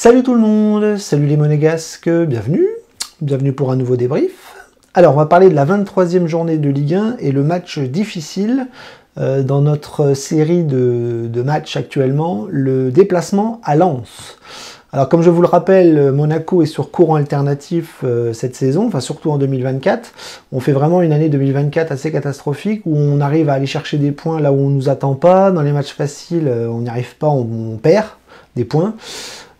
Salut tout le monde, salut les monégasques, bienvenue pour un nouveau débrief. Alors on va parler de la 23e journée de Ligue 1 et le match difficile dans notre série de matchs actuellement, le déplacement à Lens. Alors comme je vous le rappelle, Monaco est sur courant alternatif cette saison, enfin surtout en 2024. On fait vraiment une année 2024 assez catastrophique où on arrive à aller chercher des points là où on ne nous attend pas. Dans les matchs faciles, on n'y arrive pas, on perd des points.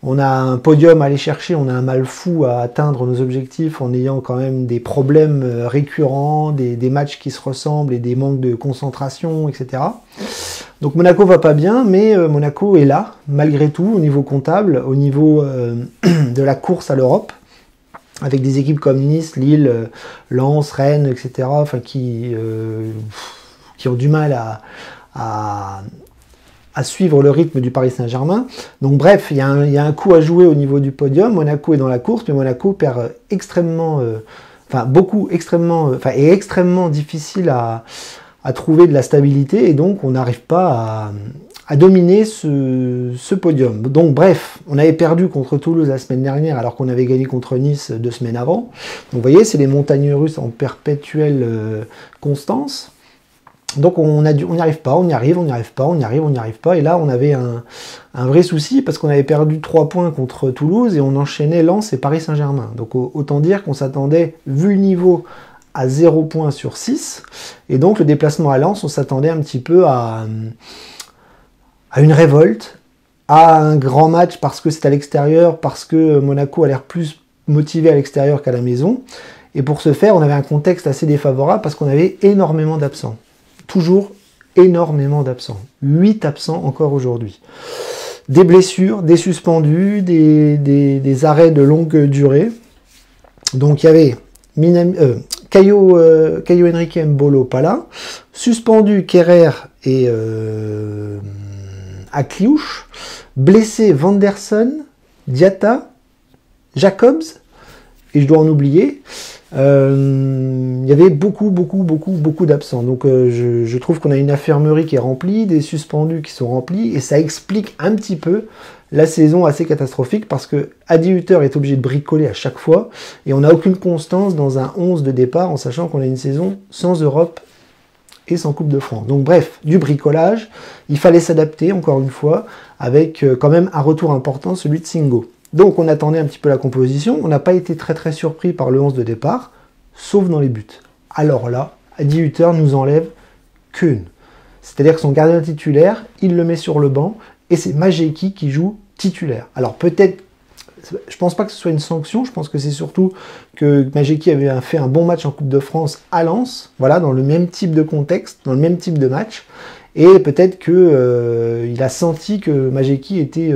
On a un podium à aller chercher, on a un mal fou à atteindre nos objectifs en ayant quand même des problèmes récurrents, des matchs qui se ressemblent et des manques de concentration, etc. Donc Monaco va pas bien, mais Monaco est là, malgré tout, au niveau comptable, au niveau de la course à l'Europe, avec des équipes comme Nice, Lille, Lens, Rennes, etc., enfin, qui ont du mal à suivre le rythme du Paris Saint-Germain. Donc bref, il y a un coup à jouer au niveau du podium. Monaco est dans la course, mais Monaco perd extrêmement difficile à trouver de la stabilité, et donc on n'arrive pas à dominer ce podium. Donc bref, on avait perdu contre Toulouse la semaine dernière, alors qu'on avait gagné contre Nice 2 semaines avant. Donc vous voyez, c'est les montagnes russes en perpétuelle constance. Donc on n'y arrive pas, on y arrive, et là on avait un vrai souci parce qu'on avait perdu 3 points contre Toulouse et on enchaînait Lens et Paris Saint-Germain. Donc autant dire qu'on s'attendait, vu le niveau, à 0 points sur 6, et donc le déplacement à Lens, on s'attendait un petit peu à une révolte, à un grand match parce que c'est à l'extérieur, parce que Monaco a l'air plus motivé à l'extérieur qu'à la maison, et pour ce faire on avait un contexte assez défavorable parce qu'on avait énormément d'absents. Toujours énormément d'absents. 8 absents encore aujourd'hui. Des blessures, des suspendus, des arrêts de longue durée. Donc il y avait Caio Henrique Mbolo pas là. Suspendu Kerrer et Akliouche. Blessé Vanderson, Diatta, Jacobs. Et je dois en oublier. Il y avait beaucoup d'absents. Donc je trouve qu'on a une infirmerie qui est remplie, des suspendus qui sont remplis, et ça explique un petit peu la saison assez catastrophique, parce que Adi Hütter est obligé de bricoler à chaque fois, et on n'a aucune constance dans un 11 de départ, en sachant qu'on a une saison sans Europe et sans Coupe de France. Donc bref, du bricolage, il fallait s'adapter, encore une fois, avec quand même un retour important, celui de Singo. Donc on attendait un petit peu la composition, on n'a pas été très surpris par le 11 de départ, sauf dans les buts. Alors là, Adi Hütter nous enlève Keun. C'est-à-dire que son gardien titulaire, il le met sur le banc, et c'est Majeki qui joue titulaire. Alors peut-être, je pense pas que ce soit une sanction, je pense que c'est surtout que Majeki avait fait un bon match en Coupe de France à Lens, voilà, dans le même type de contexte, dans le même type de match, et peut-être qu'il a senti que Majeki était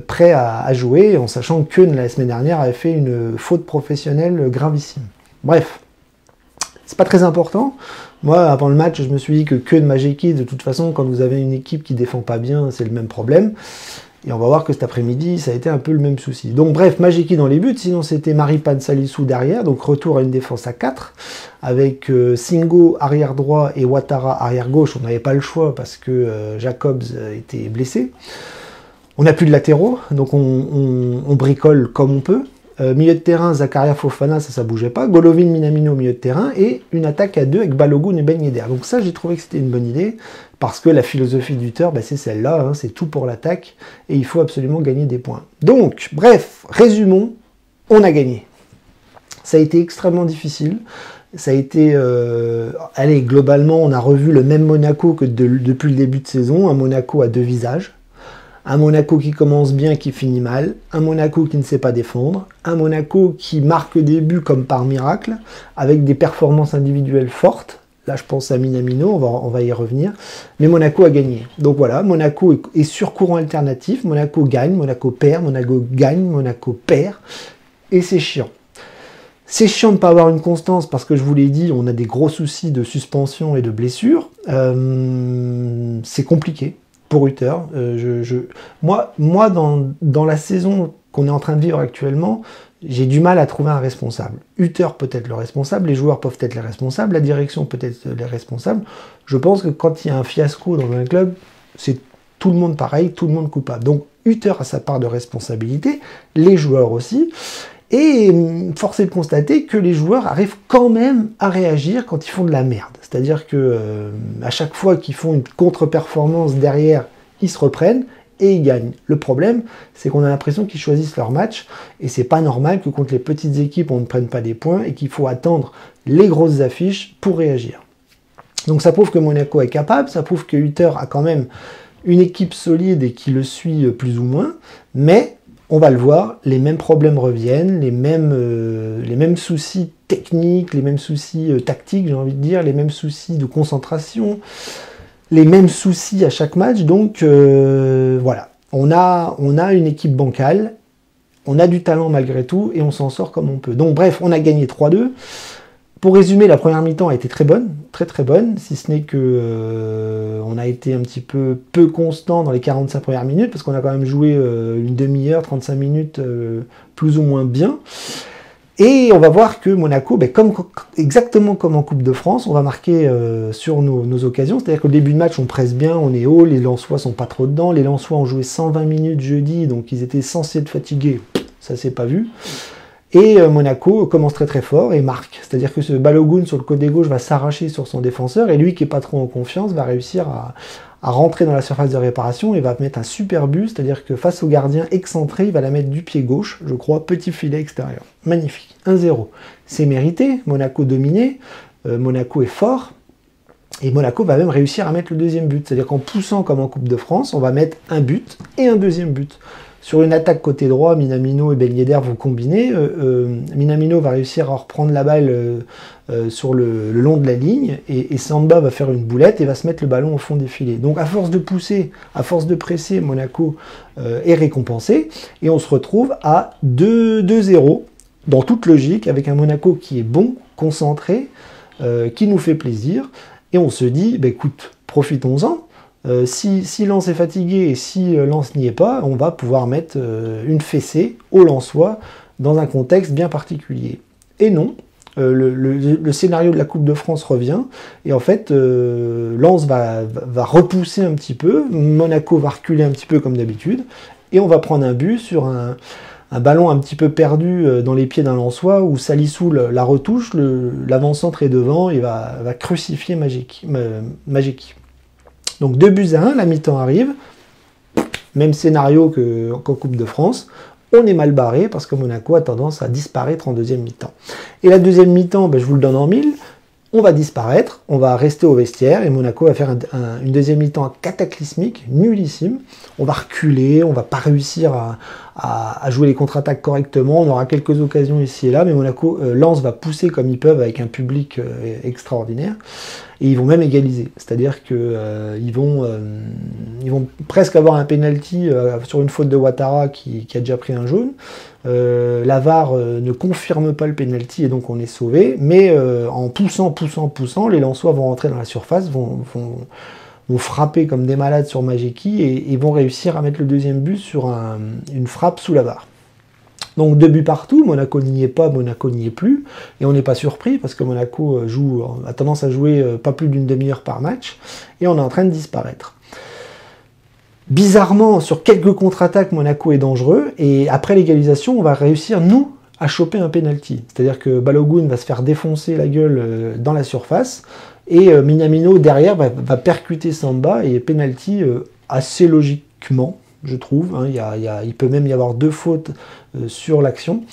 prêt à jouer, en sachant que Keun la semaine dernière avait fait une faute professionnelle gravissime. Bref, c'est pas très important. Moi, avant le match, je me suis dit que Keun, Majeki, de toute façon, quand vous avez une équipe qui défend pas bien, c'est le même problème. Et on va voir que cet après-midi, ça a été un peu le même souci. Donc bref, Majeki dans les buts, sinon c'était Maripan Salisu derrière, donc retour à une défense à 4, avec Singo arrière droit et Ouattara arrière gauche. On n'avait pas le choix parce que Jacobs était blessé. On n'a plus de latéraux, donc on bricole comme on peut. Milieu de terrain, Zakaria Fofana, ça bougeait pas. Golovin, Minamino, milieu de terrain. Et une attaque à 2 avec Balogun et Ben Yedder. Donc ça, j'ai trouvé que c'était une bonne idée, parce que la philosophie d'Hütter, c'est celle-là, hein, c'est tout pour l'attaque, et il faut absolument gagner des points. Donc, bref, résumons, on a gagné. Ça a été extrêmement difficile. Ça a été... allez, globalement, on a revu le même Monaco que depuis le début de saison, un Monaco à 2 visages. Un Monaco qui commence bien, qui finit mal, un Monaco qui ne sait pas défendre, un Monaco qui marque des buts comme par miracle, avec des performances individuelles fortes. Là, je pense à Minamino, on va y revenir. Mais Monaco a gagné. Donc voilà, Monaco est sur courant alternatif. Monaco gagne, Monaco perd, Monaco gagne, Monaco perd. Et c'est chiant. C'est chiant de ne pas avoir une constance, parce que je vous l'ai dit, on a des gros soucis de suspension et de blessures. C'est compliqué pour Hütter. Moi dans la saison qu'on est en train de vivre actuellement, j'ai du mal à trouver un responsable. Hütter peut être le responsable, les joueurs peuvent être les responsables, la direction peut être les responsables. Je pense que quand il y a un fiasco dans un club, c'est tout le monde pareil, tout le monde coupable. Donc Hutter a sa part de responsabilité, les joueurs aussi. Et force est de constater que les joueurs arrivent quand même à réagir quand ils font de la merde. C'est-à-dire que à chaque fois qu'ils font une contre-performance derrière, ils se reprennent et ils gagnent. Le problème, c'est qu'on a l'impression qu'ils choisissent leur match et c'est pas normal que contre les petites équipes, on ne prenne pas des points et qu'il faut attendre les grosses affiches pour réagir. Donc ça prouve que Monaco est capable, ça prouve que Hutter a quand même une équipe solide et qui le suit plus ou moins, mais on va le voir, les mêmes problèmes reviennent, les mêmes soucis techniques, les mêmes soucis tactiques, j'ai envie de dire, les mêmes soucis de concentration, les mêmes soucis à chaque match. Donc voilà, on a une équipe bancale, on a du talent malgré tout, et on s'en sort comme on peut. Donc bref, on a gagné 3-2. Pour résumer, la première mi-temps a été très bonne, très bonne, si ce n'est que on a été un petit peu constant dans les 45 premières minutes, parce qu'on a quand même joué une demi-heure, 35 minutes, plus ou moins bien. Et on va voir que Monaco, exactement comme en Coupe de France, on va marquer sur nos occasions. C'est-à-dire qu'au début de match, on presse bien, on est haut, les Lensois sont pas trop dedans. Les Lensois ont joué 120 minutes jeudi, donc ils étaient censés être fatigués. Ça s'est pas vu. Et Monaco commence très fort et marque. C'est-à-dire que ce Balogun sur le côté gauche va s'arracher sur son défenseur et lui qui est pas trop en confiance va réussir à rentrer dans la surface de réparation et va mettre un super but. C'est-à-dire que face au gardien excentré, il va la mettre du pied gauche, je crois, petit filet extérieur. Magnifique. 1-0. C'est mérité. Monaco dominé. Monaco est fort. Et Monaco va même réussir à mettre le deuxième but. C'est-à-dire qu'en poussant comme en Coupe de France, on va mettre un but et un deuxième but. Sur une attaque côté droit, Minamino et Ben Yedder vont combiner. Minamino va réussir à reprendre la balle sur le long de la ligne et Samba va faire une boulette et va se mettre le ballon au fond des filets. Donc à force de pousser, à force de presser, Monaco est récompensé et on se retrouve à 2-0 dans toute logique avec un Monaco qui est bon, concentré, qui nous fait plaisir et on se dit, écoute, profitons-en. Si Lens est fatigué et si Lens n'y est pas, on va pouvoir mettre une fessée au Lensois dans un contexte bien particulier. Et non, le scénario de la Coupe de France revient, et en fait, Lens va repousser un petit peu, Monaco va reculer un petit peu comme d'habitude, et on va prendre un but sur un ballon un petit peu perdu dans les pieds d'un Lensois, où Salissou la retouche, l'avant-centre est devant, et va crucifier Majeki. Donc 2-1, la mi-temps arrive, même scénario qu'en Coupe de France, on est mal barré parce que Monaco a tendance à disparaître en deuxième mi-temps. Et la deuxième mi-temps, je vous le donne en mille, on va disparaître, on va rester au vestiaire et Monaco va faire une deuxième mi-temps cataclysmique, nullissime. On va reculer, on va pas réussir à jouer les contre-attaques correctement, on aura quelques occasions ici et là, mais Lens va pousser comme ils peuvent avec un public extraordinaire. Et ils vont même égaliser, c'est-à-dire qu'ils vont presque avoir un penalty sur une faute de Ouattara qui a déjà pris un jaune. La VAR ne confirme pas le penalty et donc on est sauvé, mais en poussant, les Lensois vont rentrer dans la surface, vont frapper comme des malades sur Majeki et vont réussir à mettre le deuxième but sur une frappe sous la barre. Donc 2 buts partout, Monaco n'y est pas, Monaco n'y est plus, et on n'est pas surpris parce que Monaco a tendance à jouer pas plus d'une demi-heure par match, et on est en train de disparaître. Bizarrement, sur quelques contre-attaques, Monaco est dangereux, et après l'égalisation, on va réussir, nous, à choper un penalty. C'est-à-dire que Balogun va se faire défoncer la gueule dans la surface, et Minamino, derrière, va percuter Samba, et penalty assez logiquement, je trouve. Hein, il peut même y avoir 2 fautes sur l'action.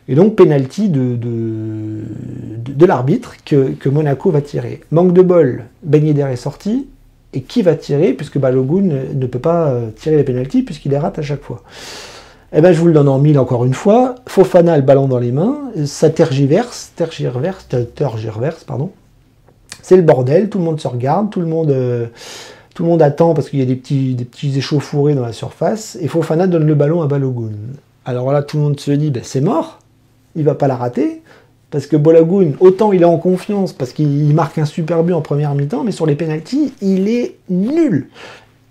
Et donc, penalty de l'arbitre que Monaco va tirer. Manque de bol, Ben Yedder est sorti. Et qui va tirer, puisque Balogun ne peut pas tirer les penaltys, puisqu'il les rate à chaque fois. Eh bien, je vous le donne en mille encore une fois. Fofana a le ballon dans les mains. Ça tergiverse, pardon. C'est le bordel, tout le monde se regarde, tout le monde attend parce qu'il y a des petits échauffourés dans la surface, et Fofana donne le ballon à Balogun. Alors là, tout le monde se dit, c'est mort, il va pas la rater, parce que Balogun, autant il est en confiance, parce qu'il marque un super but en première mi-temps, mais sur les pénaltys, il est nul.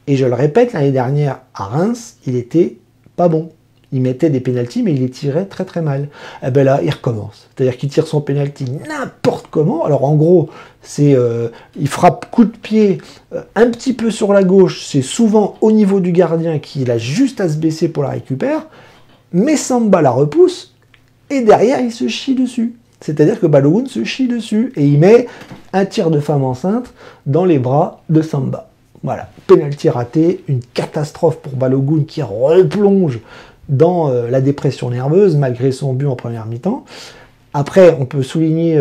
Et je le répète, l'année dernière, à Reims, il était pas bon. Il mettait des pénaltys, mais il les tirait très très mal. Et ben là, il recommence. C'est-à-dire qu'il tire son pénalty n'importe comment. Alors en gros, c'est il frappe coup de pied un petit peu sur la gauche. C'est souvent au niveau du gardien qu'il a juste à se baisser pour la récupérer. Mais Samba la repousse et derrière, il se chie dessus. C'est-à-dire que Balogun se chie dessus et il met un tir de femme enceinte dans les bras de Samba. Voilà, pénalty raté, une catastrophe pour Balogun qui replonge dans la dépression nerveuse malgré son but en première mi-temps. Après, on peut souligner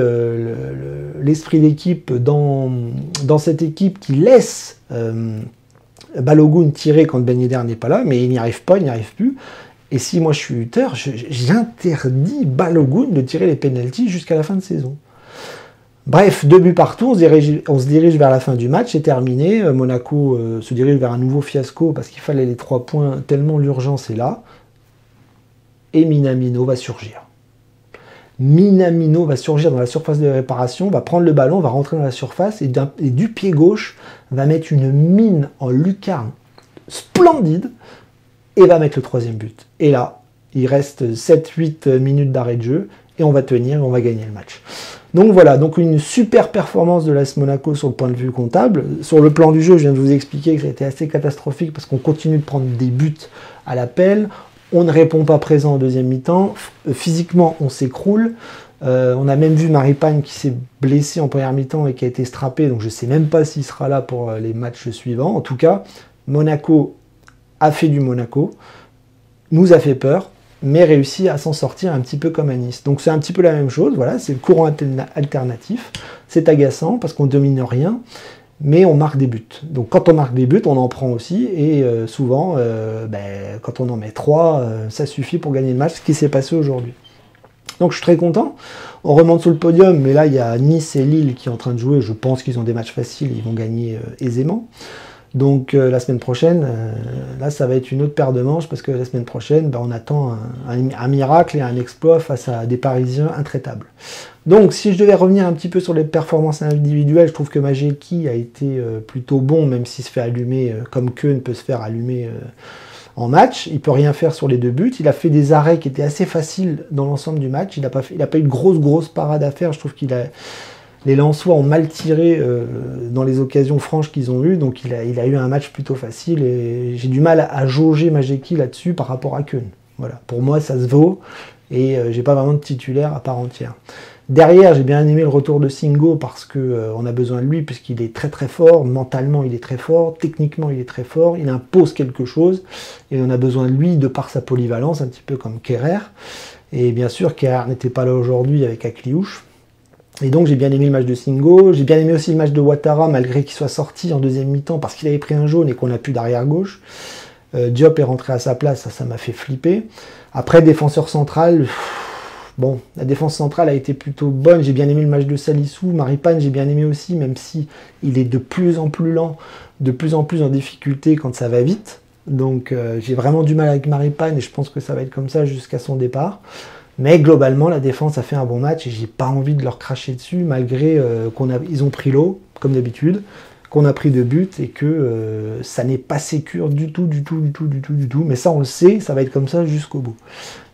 l'esprit d'équipe dans cette équipe qui laisse Balogun tirer quand Ben Yedder n'est pas là, mais il n'y arrive pas, il n'y arrive plus. Et si moi je suis Hutter, j'interdis Balogun de tirer les pénaltys jusqu'à la fin de saison. Bref, 2 buts partout, on se dirige vers la fin du match, c'est terminé. Monaco se dirige vers un nouveau fiasco parce qu'il fallait les 3 points, tellement l'urgence est là. Et Minamino va surgir. Minamino va surgir dans la surface de réparation, va prendre le ballon, va rentrer dans la surface et du pied gauche va mettre une mine en lucarne splendide et va mettre le 3e but. Et là, il reste 7-8 minutes d'arrêt de jeu et on va tenir et on va gagner le match. Donc voilà, donc une super performance de l'AS Monaco sur le point de vue comptable. Sur le plan du jeu, je viens de vous expliquer que ça a été assez catastrophique parce qu'on continue de prendre des buts à l'appel. On ne répond pas présent en deuxième mi-temps. Physiquement, on s'écroule. On a même vu Maripane qui s'est blessé en première mi-temps et qui a été strappé. Donc je ne sais même pas s'il sera là pour les matchs suivants. En tout cas, Monaco a fait du Monaco, nous a fait peur, mais réussit à s'en sortir un petit peu comme à Nice. Donc c'est un petit peu la même chose. Voilà, c'est le courant alternatif. C'est agaçant parce qu'on ne domine rien. Mais on marque des buts. Donc quand on marque des buts, on en prend aussi. Et souvent, quand on en met 3, ça suffit pour gagner le match, ce qui s'est passé aujourd'hui. Donc je suis très content. On remonte sur le podium, mais là, il y a Nice et Lille qui sont en train de jouer. Je pense qu'ils ont des matchs faciles, ils vont gagner aisément. Donc la semaine prochaine, là, ça va être une autre paire de manches, parce que la semaine prochaine, on attend un miracle et un exploit face à des Parisiens intraitables. Donc, si je devais revenir un petit peu sur les performances individuelles, je trouve que Majeki a été plutôt bon, même s'il se fait allumer, comme Keun peut se faire allumer en match. Il peut rien faire sur les 2 buts. Il a fait des arrêts qui étaient assez faciles dans l'ensemble du match. Il n'a pas eu de grosse parade à faire. Je trouve qu'il a... Les Lensois ont mal tiré dans les occasions franches qu'ils ont eues, donc il a eu un match plutôt facile. Et j'ai du mal à jauger Majeki là-dessus par rapport à Keun. Voilà. Pour moi, ça se vaut. Et j'ai pas vraiment de titulaire à part entière. Derrière, j'ai bien aimé le retour de Singo parce qu'on a besoin de lui, puisqu'il est très très fort, mentalement il est très fort, techniquement il est très fort, il impose quelque chose, et on a besoin de lui de par sa polyvalence, un petit peu comme Kerrer. Et bien sûr, Kerrer n'était pas là aujourd'hui avec Akliouche. Et donc j'ai bien aimé le match de Singo, j'ai bien aimé aussi le match de Ouattara, malgré qu'il soit sorti en deuxième mi-temps, parce qu'il avait pris un jaune et qu'on n'a plus d'arrière gauche. Diop est rentré à sa place, ça m'a fait flipper. Après, défenseur central... Bon, la défense centrale a été plutôt bonne. J'ai bien aimé le match de Salissou. Maripane, j'ai bien aimé aussi, même si il est de plus en plus lent, de plus en plus en difficulté quand ça va vite. Donc j'ai vraiment du mal avec Maripane et je pense que ça va être comme ça jusqu'à son départ. Mais globalement, la défense a fait un bon match et j'ai pas envie de leur cracher dessus, malgré ils ont pris l'eau, comme d'habitude, qu'on a pris 2 buts et que ça n'est pas sécure du tout. Mais ça, on le sait, ça va être comme ça jusqu'au bout.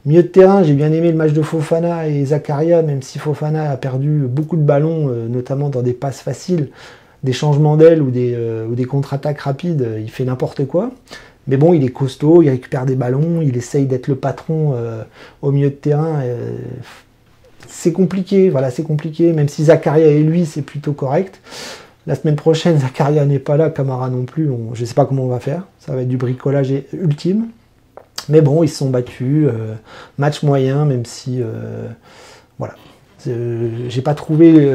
Milieu de terrain, j'ai bien aimé le match de Fofana et Zakaria, même si Fofana a perdu beaucoup de ballons, notamment dans des passes faciles, des changements d'aile ou des contre-attaques rapides, il fait n'importe quoi. Mais bon, il est costaud, il récupère des ballons, il essaye d'être le patron au milieu de terrain. C'est compliqué, voilà, c'est compliqué, même si Zakaria et lui, c'est plutôt correct. La semaine prochaine, Zakaria n'est pas là, Camara non plus, je ne sais pas comment on va faire, ça va être du bricolage ultime. Mais bon, ils se sont battus, match moyen, même si, voilà, j'ai pas trouvé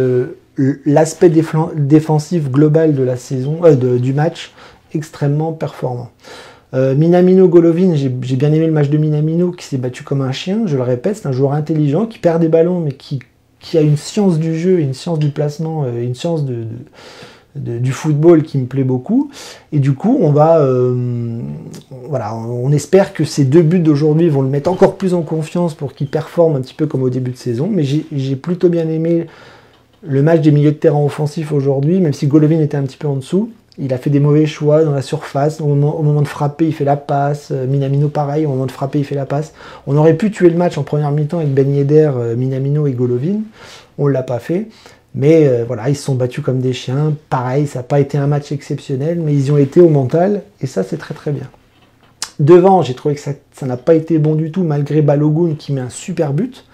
l'aspect défensif global de la saison, du match extrêmement performant. Minamino Golovin, j'ai bien aimé le match de Minamino qui s'est battu comme un chien, je le répète, c'est un joueur intelligent qui perd des ballons, mais qui a une science du jeu, une science du placement, une science du football qui me plaît beaucoup. Et du coup, on espère que ces 2 buts d'aujourd'hui vont le mettre encore plus en confiance pour qu'il performe un petit peu comme au début de saison. Mais j'ai plutôt bien aimé le match des milieux de terrain offensifs aujourd'hui, même si Golovin était un petit peu en dessous. Il a fait des mauvais choix dans la surface. Au moment de frapper, il fait la passe. Minamino, pareil. Au moment de frapper, il fait la passe. On aurait pu tuer le match en première mi-temps avec Ben Yedder, Minamino et Golovin. On ne l'a pas fait. Mais voilà, ils se sont battus comme des chiens. Pareil, ça n'a pas été un match exceptionnel, mais ils y ont été au mental. Et ça, c'est très très bien. Devant, j'ai trouvé que ça n'a pas été bon du tout, malgré Balogun qui met un super but.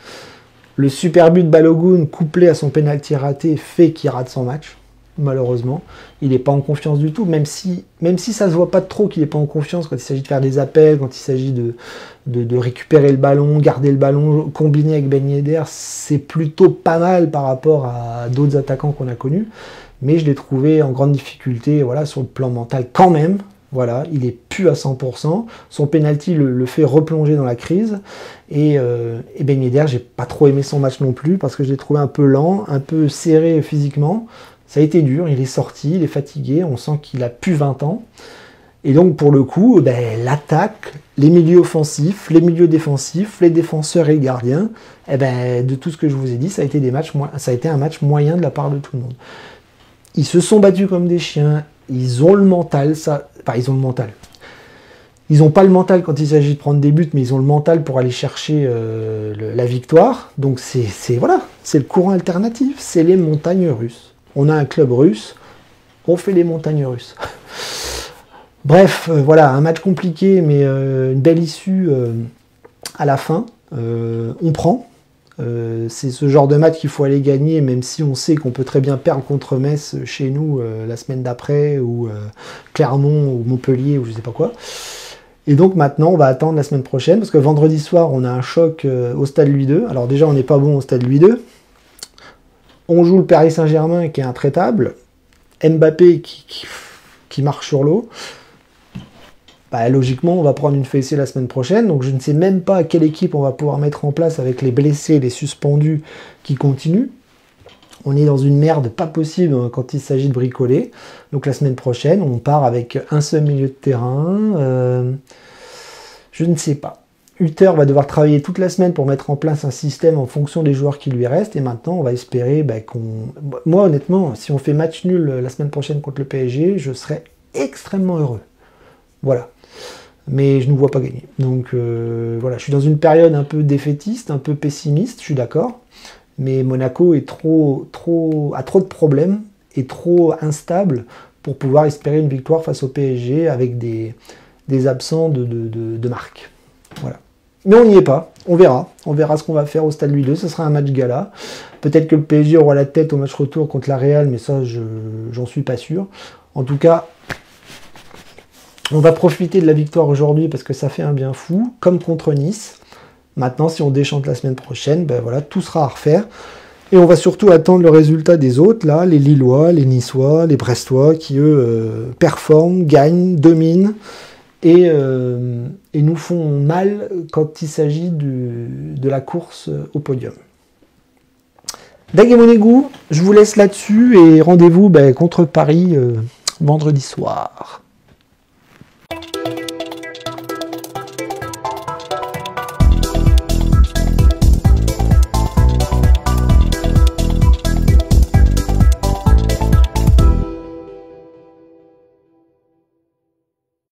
Le super but de Balogun, couplé à son penalty raté, fait qu'il rate son match. Malheureusement, il n'est pas en confiance du tout, même si ça se voit pas trop qu'il n'est pas en confiance quand il s'agit de faire des appels, quand il s'agit de récupérer le ballon, garder le ballon, combiner avec Ben Yedder, c'est plutôt pas mal par rapport à d'autres attaquants qu'on a connus, mais je l'ai trouvé en grande difficulté, voilà, sur le plan mental quand même. Voilà, il est plus à 100%. Son penalty le fait replonger dans la crise. Et Ben Yedder, j'ai pas trop aimé son match non plus parce que je l'ai trouvé un peu lent, un peu serré physiquement. Ça a été dur, il est sorti, il est fatigué, on sent qu'il a plus 20 ans. Et donc pour le coup, l'attaque, les milieux offensifs, les milieux défensifs, les défenseurs et les gardiens, de tout ce que je vous ai dit, ça a été un match moyen de la part de tout le monde. Ils se sont battus comme des chiens, ils ont le mental, ils ont le mental. Ils n'ont pas le mental quand il s'agit de prendre des buts, mais ils ont le mental pour aller chercher la victoire. Donc voilà, c'est le courant alternatif, c'est les montagnes russes. On a un club russe, on fait les montagnes russes. Bref, voilà, un match compliqué, mais une belle issue à la fin. On prend. C'est ce genre de match qu'il faut aller gagner, même si on sait qu'on peut très bien perdre contre Metz chez nous la semaine d'après, ou Clermont, ou Montpellier, ou je sais pas quoi. Et donc maintenant, on va attendre la semaine prochaine, parce que vendredi soir, on a un choc au Stade Louis II. Alors déjà, on n'est pas bon au Stade Louis II. On joue le Paris Saint-Germain qui est intraitable. Mbappé qui marche sur l'eau. Logiquement, on va prendre une fessée la semaine prochaine. Donc je ne sais même pas quelle équipe on va pouvoir mettre en place avec les blessés, les suspendus qui continuent. On est dans une merde pas possible quand il s'agit de bricoler. Donc la semaine prochaine, on part avec un seul milieu de terrain. Je ne sais pas. Hutter va devoir travailler toute la semaine pour mettre en place un système en fonction des joueurs qui lui restent. Et maintenant, on va espérer qu'on... Moi, honnêtement, si on fait match nul la semaine prochaine contre le PSG, je serais extrêmement heureux. Voilà. Mais je ne nous vois pas gagner. Donc voilà, je suis dans une période un peu défaitiste, un peu pessimiste, je suis d'accord. Mais Monaco est a trop de problèmes et trop instable pour pouvoir espérer une victoire face au PSG avec des absents de marque. Voilà. Mais on n'y est pas, on verra ce qu'on va faire au Stade Louis II, ce sera un match gala. Peut-être que le PSG aura la tête au match retour contre la Real, mais ça, j'en suis pas sûr. En tout cas, on va profiter de la victoire aujourd'hui parce que ça fait un bien fou, comme contre Nice. Maintenant, si on déchante la semaine prochaine, voilà, tout sera à refaire. Et on va surtout attendre le résultat des autres, là, les Lillois, les Niçois, les Brestois, qui eux performent, gagnent, dominent. Et nous font mal quand il s'agit de la course au podium. Daguemonegou, je vous laisse là-dessus et rendez-vous contre Paris vendredi soir.